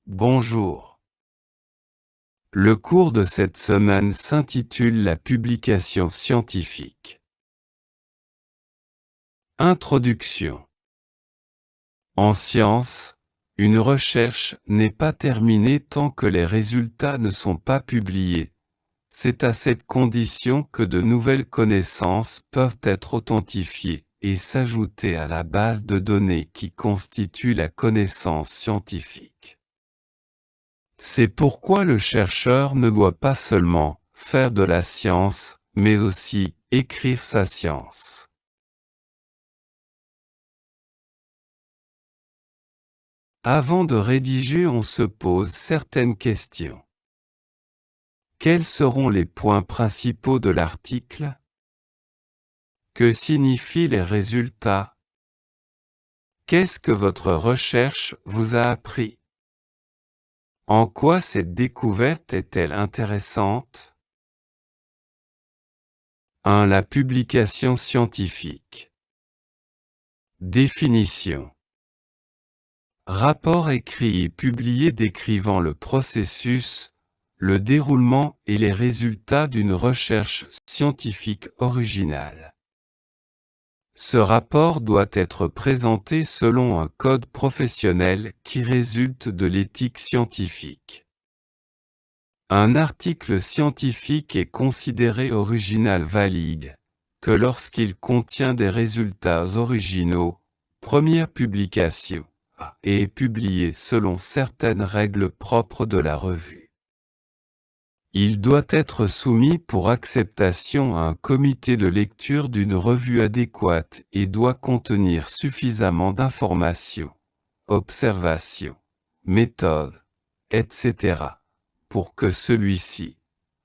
Bonjour. Le cours de cette semaine s'intitule La publication scientifique. Introduction. En science, une recherche n'est pas terminée tant que les résultats ne sont pas publiés. C'est à cette condition que de nouvelles connaissances peuvent être authentifiées et s'ajouter à la base de données qui constitue la connaissance scientifique. C'est pourquoi le chercheur ne doit pas seulement faire de la science, mais aussi écrire sa science. Avant de rédiger, on se pose certaines questions. Quels seront les points principaux de l'article? Que signifient les résultats? Qu'est-ce que votre recherche vous a appris? En quoi cette découverte est-elle intéressante? 1. La publication scientifique. Définition. Rapport écrit et publié décrivant le processus, le déroulement et les résultats d'une recherche scientifique originale. Ce rapport doit être présenté selon un code professionnel qui résulte de l'éthique scientifique. Un article scientifique est considéré original valide que lorsqu'il contient des résultats originaux, première publication, et est publié selon certaines règles propres de la revue. Il doit être soumis pour acceptation à un comité de lecture d'une revue adéquate et doit contenir suffisamment d'informations, observations, méthodes, etc., pour que celui-ci,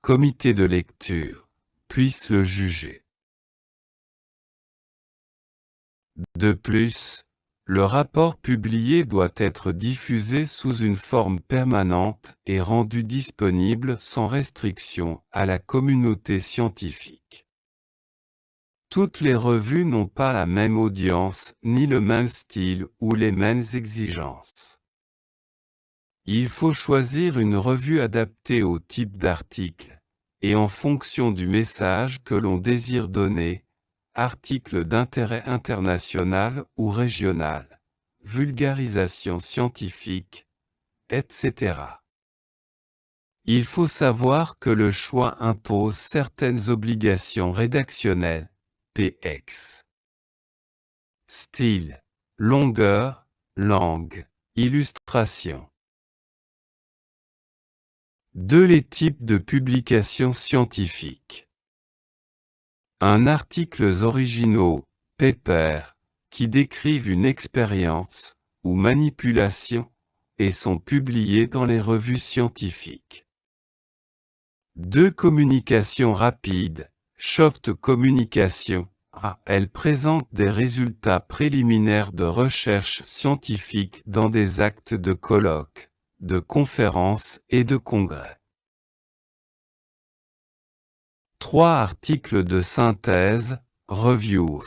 comité de lecture, puisse le juger. De plus, le rapport publié doit être diffusé sous une forme permanente et rendu disponible sans restriction à la communauté scientifique. Toutes les revues n'ont pas la même audience, ni le même style ou les mêmes exigences. Il faut choisir une revue adaptée au type d'article, et en fonction du message que l'on désire donner, article d'intérêt international ou régional, vulgarisation scientifique, etc. Il faut savoir que le choix impose certaines obligations rédactionnelles, PX. Style, longueur, langue, illustration. 2. Les types de publications scientifiques. Un articles originaux, paper, qui décrivent une expérience ou manipulation, et sont publiés dans les revues scientifiques. 2. Communication rapide, short communication. Elles présentent des résultats préliminaires de recherche scientifique dans des actes de colloques, de conférences et de congrès. 3. Articles de synthèse, reviews.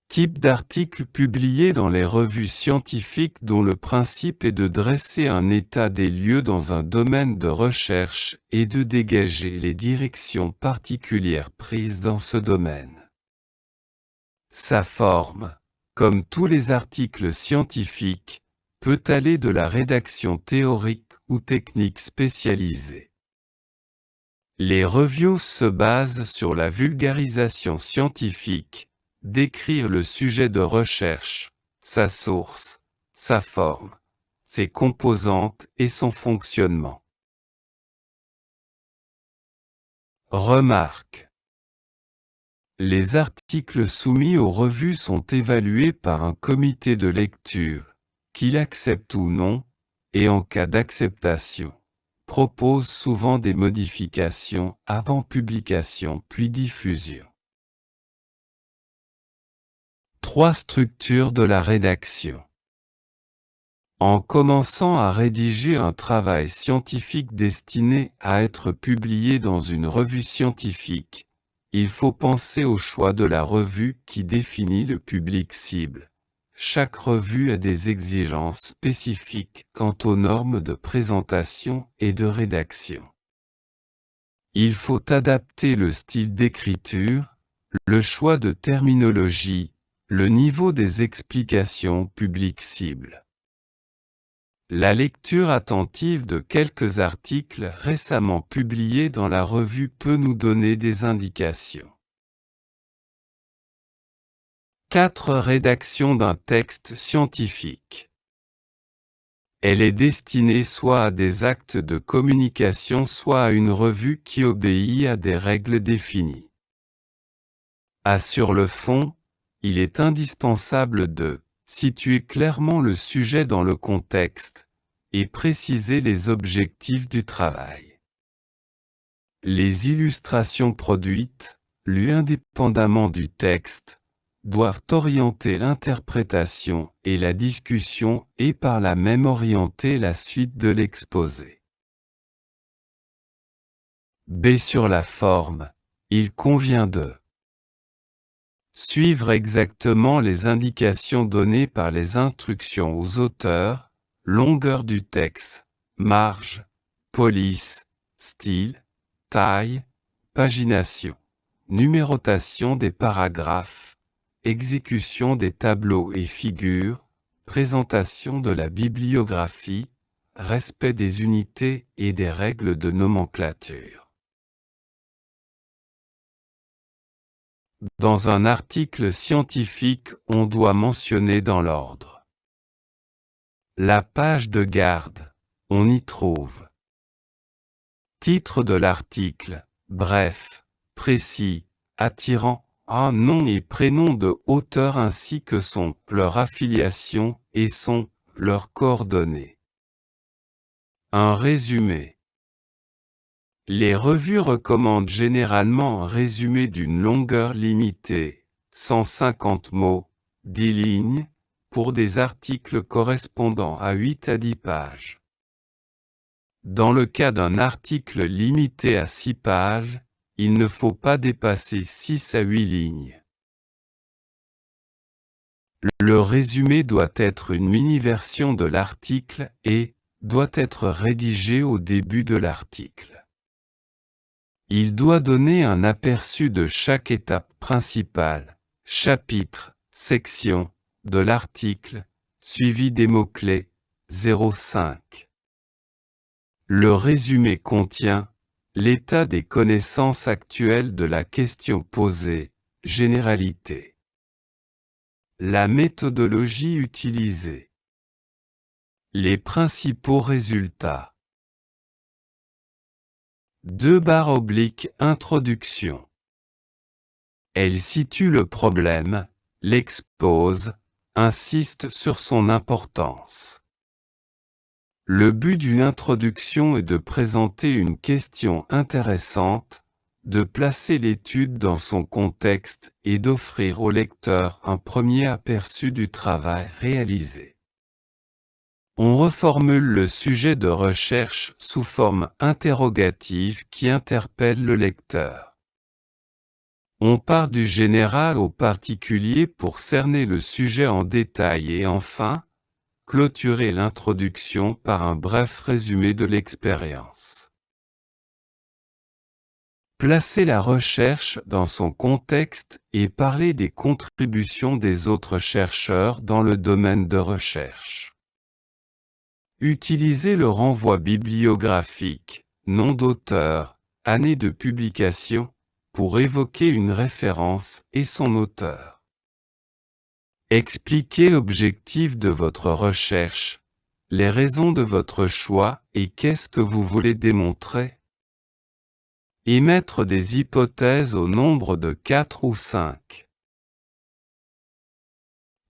Type d'articles publiés dans les revues scientifiques dont le principe est de dresser un état des lieux dans un domaine de recherche et de dégager les directions particulières prises dans ce domaine. Sa forme, comme tous les articles scientifiques, peut aller de la rédaction théorique ou technique spécialisée. Les reviews se basent sur la vulgarisation scientifique, décrire le sujet de recherche, sa source, sa forme, ses composantes et son fonctionnement. Remarque. Les articles soumis aux revues sont évalués par un comité de lecture, qu'il accepte ou non, et en cas d'acceptation, propose souvent des modifications avant publication puis diffusion. 3. Structure de la rédaction. En commençant à rédiger un travail scientifique destiné à être publié dans une revue scientifique, il faut penser au choix de la revue qui définit le public cible, chaque revue a des exigences spécifiques quant aux normes de présentation et de rédaction. Il faut adapter le style d'écriture, le choix de terminologie, le niveau des explications publiques cibles. La lecture attentive de quelques articles récemment publiés dans la revue peut nous donner des indications. 4. Rédaction d'un texte scientifique. Elle est destinée soit à des actes de communication, soit à une revue qui obéit à des règles définies. Sur le fond, il est indispensable de situer clairement le sujet dans le contexte et préciser les objectifs du travail. Les illustrations produites, lues indépendamment du texte, doivent orienter l'interprétation et la discussion et par là même orienter la suite de l'exposé. B. Sur la forme, il convient de suivre exactement les indications données par les instructions aux auteurs, longueur du texte, marge, police, style, taille, pagination, numérotation des paragraphes, exécution des tableaux et figures, présentation de la bibliographie, respect des unités et des règles de nomenclature. Dans un article scientifique, on doit mentionner dans l'ordre la page de garde, on y trouve titre de l'article, bref, précis, attirant, un nom et prénom de auteur ainsi que leur affiliation et leurs coordonnées. Un résumé. Les revues recommandent généralement un résumé d'une longueur limitée, 150 mots, 10 lignes, pour des articles correspondant à 8 à 10 pages. Dans le cas d'un article limité à 6 pages, il ne faut pas dépasser 6 à 8 lignes. Le résumé doit être une mini-version de l'article et doit être rédigé au début de l'article. Il doit donner un aperçu de chaque étape principale, chapitre, section, de l'article, suivi des mots-clés, 0,5. Le résumé contient l'état des connaissances actuelles de la question posée, généralité. La méthodologie utilisée. Les principaux résultats. 2/Introduction. Elle situe le problème, l'expose, insiste sur son importance. Le but d'une introduction est de présenter une question intéressante, de placer l'étude dans son contexte et d'offrir au lecteur un premier aperçu du travail réalisé. On reformule le sujet de recherche sous forme interrogative qui interpelle le lecteur. On part du général au particulier pour cerner le sujet en détail et enfin, clôturer l'introduction par un bref résumé de l'expérience. Placer la recherche dans son contexte et parler des contributions des autres chercheurs dans le domaine de recherche. Utilisez le renvoi bibliographique, nom d'auteur, année de publication, pour évoquer une référence et son auteur. Expliquez l'objectif de votre recherche, les raisons de votre choix et qu'est-ce que vous voulez démontrer. Émettre des hypothèses au nombre de 4 ou 5.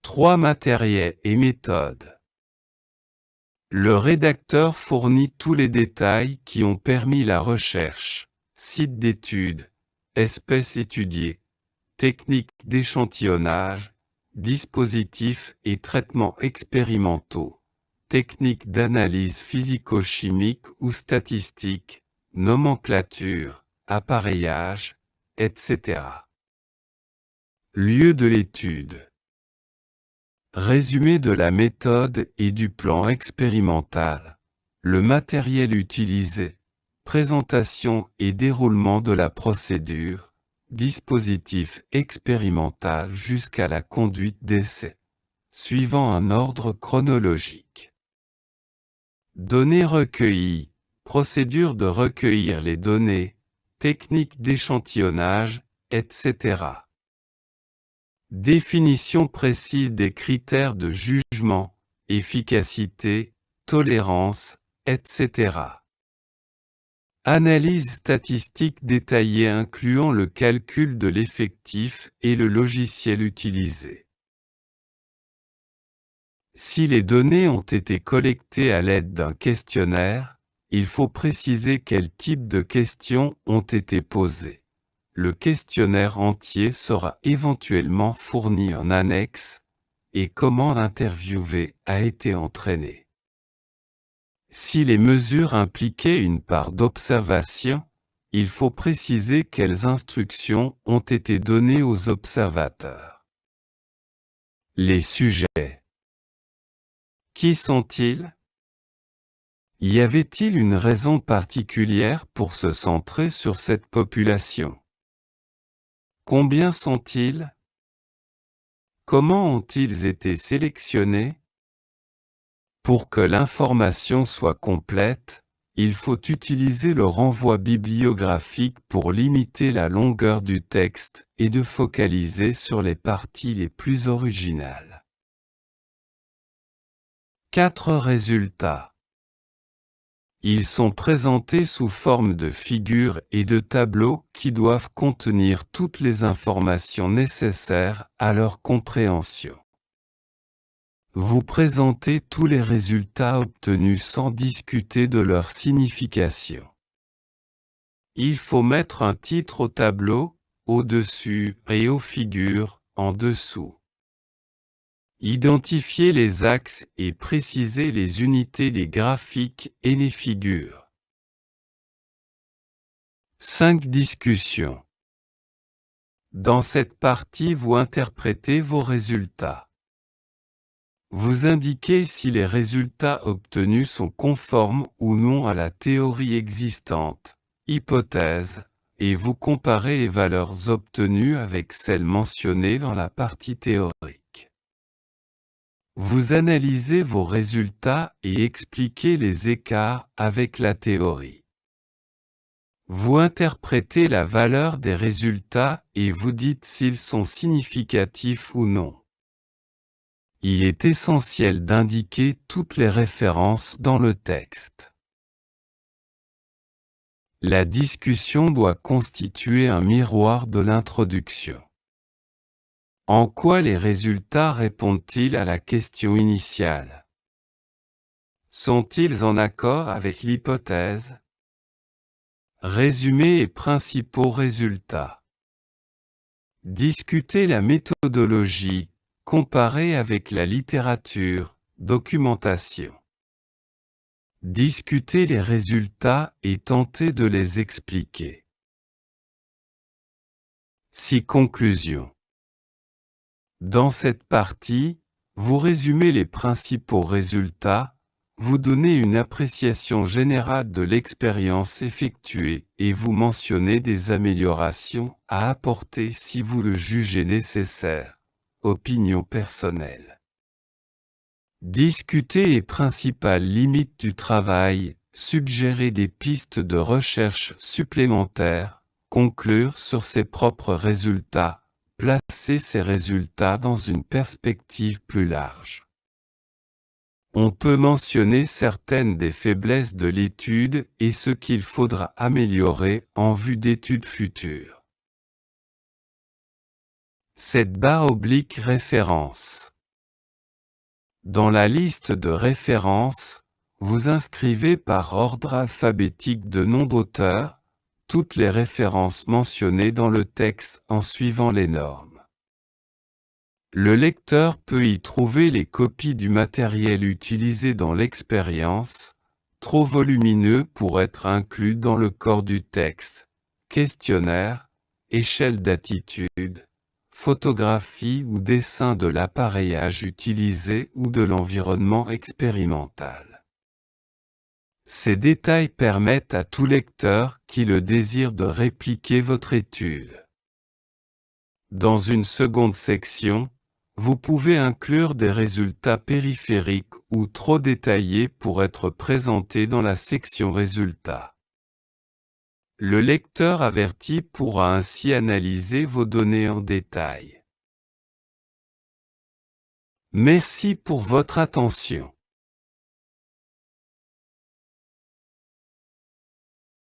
3. Matériel et méthode. Le rédacteur fournit tous les détails qui ont permis la recherche, site d'étude, espèces étudiées, techniques d'échantillonnage, dispositifs et traitements expérimentaux, techniques d'analyse physico-chimique ou statistique, nomenclature, appareillage, etc. Lieu de l'étude. Résumé de la méthode et du plan expérimental. Le matériel utilisé. Présentation et déroulement de la procédure. Dispositif expérimental jusqu'à la conduite d'essai. Suivant un ordre chronologique. Données recueillies. Procédure de recueillir les données. Technique d'échantillonnage, etc. Définition précise des critères de jugement, efficacité, tolérance, etc. Analyse statistique détaillée incluant le calcul de l'effectif et le logiciel utilisé. Si les données ont été collectées à l'aide d'un questionnaire, il faut préciser quel type de questions ont été posées. Le questionnaire entier sera éventuellement fourni en annexe, et comment l'interviewé a été entraîné. Si les mesures impliquaient une part d'observation, il faut préciser quelles instructions ont été données aux observateurs. Les sujets. Qui sont-ils? Y avait-il une raison particulière pour se centrer sur cette population? Combien sont-ils? Comment ont-ils été sélectionnés? Pour que l'information soit complète, il faut utiliser le renvoi bibliographique pour limiter la longueur du texte et de focaliser sur les parties les plus originales. 4 résultats. Ils sont présentés sous forme de figures et de tableaux qui doivent contenir toutes les informations nécessaires à leur compréhension. Vous présentez tous les résultats obtenus sans discuter de leur signification. Il faut mettre un titre au tableau, au-dessus, et aux figures, en dessous. Identifier les axes et préciser les unités des graphiques et les figures. 5 discussions. Dans cette partie, vous interprétez vos résultats. Vous indiquez si les résultats obtenus sont conformes ou non à la théorie existante, hypothèse, et vous comparez les valeurs obtenues avec celles mentionnées dans la partie théorique. Vous analysez vos résultats et expliquez les écarts avec la théorie. Vous interprétez la valeur des résultats et vous dites s'ils sont significatifs ou non. Il est essentiel d'indiquer toutes les références dans le texte. La discussion doit constituer un miroir de l'introduction. En quoi les résultats répondent-ils à la question initiale? Sont-ils en accord avec l'hypothèse? Résumé et principaux résultats. Discuter la méthodologie, comparer avec la littérature, documentation. Discuter les résultats et tenter de les expliquer. 6 conclusions. Dans cette partie, vous résumez les principaux résultats, vous donnez une appréciation générale de l'expérience effectuée et vous mentionnez des améliorations à apporter si vous le jugez nécessaire. Opinion personnelle. Discuter les principales limites du travail, suggérer des pistes de recherche supplémentaires, conclure sur ses propres résultats, placer ces résultats dans une perspective plus large. On peut mentionner certaines des faiblesses de l'étude et ce qu'il faudra améliorer en vue d'études futures. Cette barre oblique référence. Dans la liste de références, vous inscrivez par ordre alphabétique de nom d'auteur, toutes les références mentionnées dans le texte en suivant les normes. Le lecteur peut y trouver les copies du matériel utilisé dans l'expérience, trop volumineux pour être inclus dans le corps du texte, questionnaire, échelle d'attitude, photographie ou dessin de l'appareillage utilisé ou de l'environnement expérimental. Ces détails permettent à tout lecteur qui le désire de répliquer votre étude. Dans une seconde section, vous pouvez inclure des résultats périphériques ou trop détaillés pour être présentés dans la section Résultats. Le lecteur averti pourra ainsi analyser vos données en détail. Merci pour votre attention.